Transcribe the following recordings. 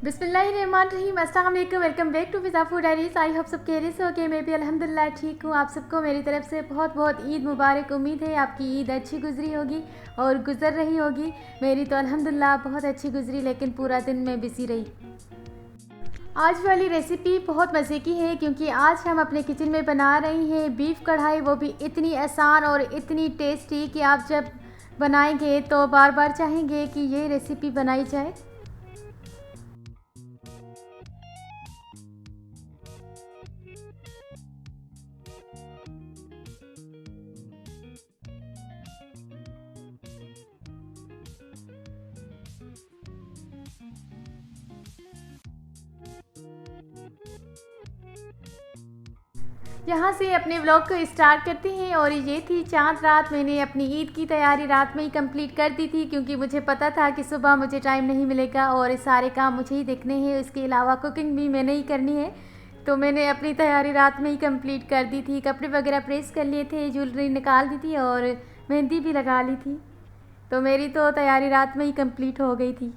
बिस्मिल्लाहिर्रहमानिर्रहीम। अस्सलाम वालेकुम। Welcome back to Fiza food diaries. I hope सब खैरियत से हो गए। मैं भी अल्हम्दुलिल्लाह ठीक हूँ। आप सबको मेरी तरफ से बहुत बहुत ईद मुबारक। उम्मीद है आपकी ईद अच्छी गुजरी होगी और गुजर रही होगी। मेरी तो अल्हम्दुलिल्लाह बहुत अच्छी गुजरी, लेकिन पूरा दिन मैं बिज़ी रही। आज वाली रेसिपी बहुत मज़े की है क्योंकि आज हम अपने किचन में बना रही हैं बीफ कढ़ाई, वो भी इतनी आसान और इतनी टेस्टी कि आप जब बनाएंगे तो बार बार चाहेंगे कि ये रेसिपी बनाई जाए। यहाँ से अपने व्लॉग को स्टार्ट करते हैं। और ये थी चाँद रात। मैंने अपनी ईद की तैयारी रात में ही कंप्लीट कर दी थी क्योंकि मुझे पता था कि सुबह मुझे टाइम नहीं मिलेगा और सारे काम मुझे ही देखने हैं। इसके अलावा कुकिंग भी मैंने ही करनी है, तो मैंने अपनी तैयारी रात में ही कंप्लीट कर दी थी। कपड़े वगैरह प्रेस कर लिए थे, ज्वेलरी निकाल दी थी और मेहंदी भी लगा ली थी। तो मेरी तो तैयारी रात में ही कंप्लीट हो गई थी।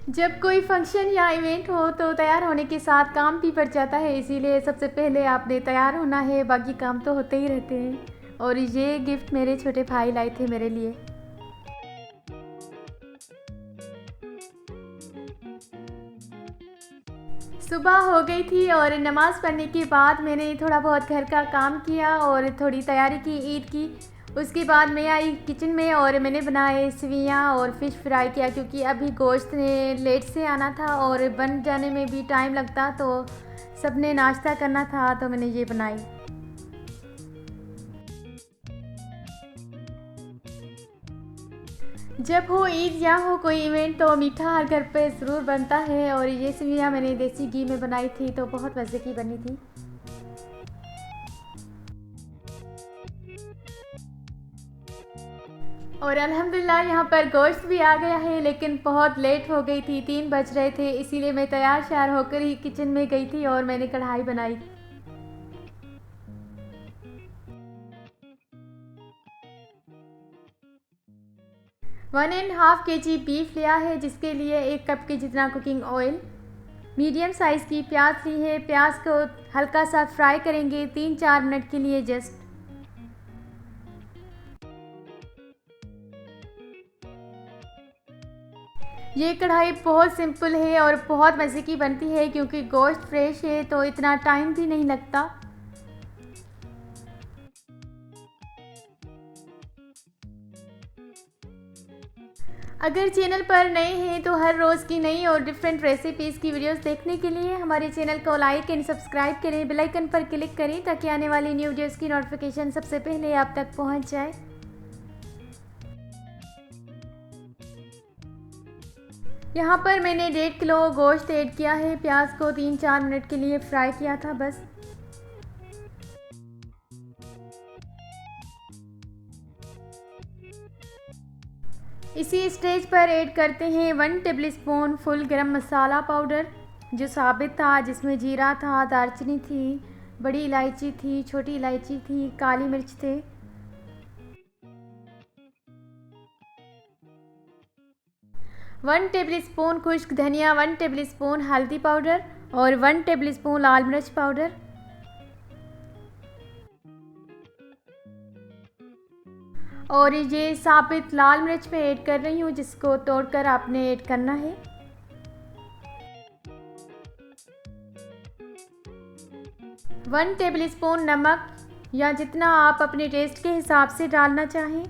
जब कोई फंक्शन या इवेंट हो तो तैयार होने के साथ काम भी बढ़ जाता है, इसीलिए सबसे पहले आपने तैयार होना है, बाकी काम तो होते ही रहते हैं। और ये गिफ्ट मेरे छोटे भाई लाए थे मेरे लिए। सुबह हो गई थी और नमाज़ पढ़ने के बाद मैंने थोड़ा बहुत घर का काम किया और थोड़ी तैयारी की ईद की। उसके बाद मैं आई किचन में और मैंने बनाए सेवइयाँ और फ़िश फ्राई किया क्योंकि अभी गोश्त ने लेट से आना था और बन जाने में भी टाइम लगता, तो सबने नाश्ता करना था, तो मैंने ये बनाई। जब हो ईद या हो कोई इवेंट तो मीठा हर घर पे ज़रूर बनता है। और ये सेवइयाँ मैंने देसी घी में बनाई थी, तो बहुत मज़े की बनी थी। और अल्हम्दुलिल्लाह यहाँ पर गोश्त भी आ गया है, लेकिन बहुत लेट हो गई थी, 3 बज रहे थे, इसीलिए मैं तैयार श्यार होकर ही किचन में गई थी और मैंने कढ़ाई बनाई। One and half KG beef लिया है, जिसके लिए 1 कप के जितना कुकिंग ऑयल, मीडियम साइज़ की प्याज ली है। प्याज को हल्का सा फ्राई करेंगे 3-4 मिनट के लिए जस्ट। ये कढ़ाई बहुत सिंपल है और बहुत मज़े की बनती है क्योंकि गोश्त फ्रेश है, तो इतना टाइम भी नहीं लगता। अगर चैनल पर नए हैं तो हर रोज़ की नई और डिफरेंट रेसिपीज़ की वीडियोस देखने के लिए हमारे चैनल को लाइक एंड सब्सक्राइब करें, बेल आइकन पर क्लिक करें ताकि आने वाली न्यू वीडियोस की नोटिफिकेशन सबसे पहले आप तक पहुंच जाए। यहाँ पर मैंने 1.5 किलो गोश्त ऐड किया है। प्याज को 3-4 मिनट के लिए फ्राई किया था बस। इसी स्टेज पर ऐड करते हैं 1 टेबलस्पून फुल गरम मसाला पाउडर जो साबित था, जिसमें जीरा था, दालचीनी थी, बड़ी इलायची थी, छोटी इलायची थी, काली मिर्च थे। 1 टेबलस्पून खुश्क धनिया, 1 टेबलस्पून हल्दी पाउडर और 1 टेबलस्पून लाल मिर्च पाउडर। और ये साबित लाल मिर्च मैं ऐड कर रही हूँ, जिसको तोड़कर आपने ऐड करना है। वन टेबलस्पून नमक, या जितना आप अपने टेस्ट के हिसाब से डालना चाहें।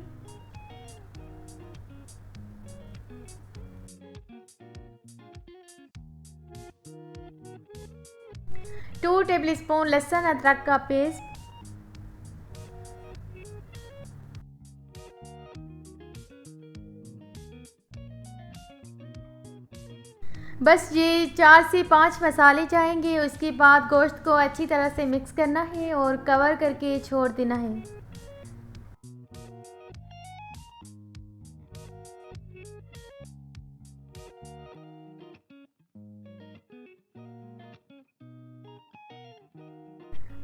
टू टेबलस्पून लहसुन अदरक का पेस्ट। बस ये 4 से 5 मसाले जाएंगे। उसके बाद गोश्त को अच्छी तरह से मिक्स करना है और कवर करके छोड़ देना है।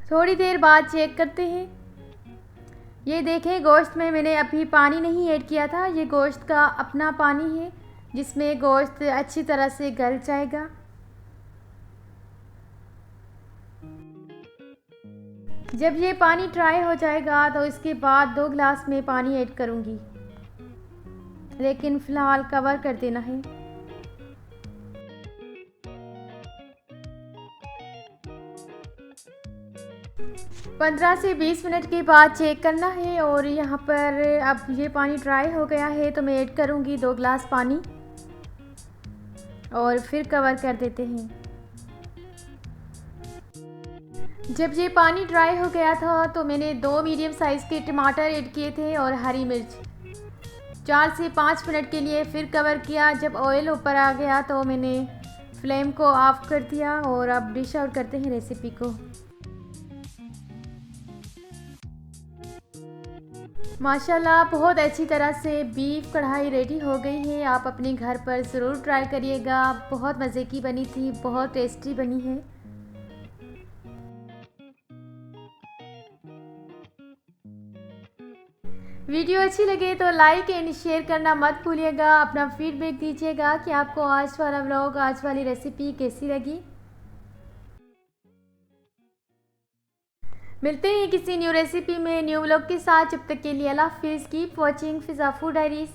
थोड़ी देर बाद चेक करते हैं। ये देखें, गोश्त में मैंने अभी पानी नहीं ऐड किया था, ये गोश्त का अपना पानी है। जिसमें गोश्त अच्छी तरह से गल जाएगा। जब ये पानी ड्राई हो जाएगा तो इसके बाद 2 गिलास में पानी ऐड करूँगी, लेकिन फ़िलहाल कवर कर देना है। 15 से 20 मिनट के बाद चेक करना है और यहाँ पर अब ये पानी ड्राई हो गया है तो मैं ऐड करूँगी 2 गिलास पानी और फिर कवर कर देते हैं। जब ये पानी ड्राई हो गया था तो मैंने 2 मीडियम साइज़ के टमाटर ऐड किए थे और हरी मिर्च। 4 से 5 मिनट के लिए फिर कवर किया। जब ऑयल ऊपर आ गया तो मैंने फ्लेम को ऑफ कर दिया और अब डिश आउट करते हैं रेसिपी को। माशाल्लाह बहुत अच्छी तरह से बीफ कढ़ाई रेडी हो गई है। आप अपने घर पर ज़रूर ट्राई करिएगा। बहुत मज़े की बनी थी, बहुत टेस्टी बनी है। वीडियो अच्छी लगे तो लाइक एंड शेयर करना मत भूलिएगा। अपना फीडबैक दीजिएगा कि आपको आज वाला व्लॉग, आज वाली रेसिपी कैसी लगी। मिलते हैं किसी न्यू रेसिपी में, न्यू व्लॉग के साथ। जब तक के लिए अल्लाह हाफिज़। कीप वॉचिंग फिज़ा फूड डायरीज़।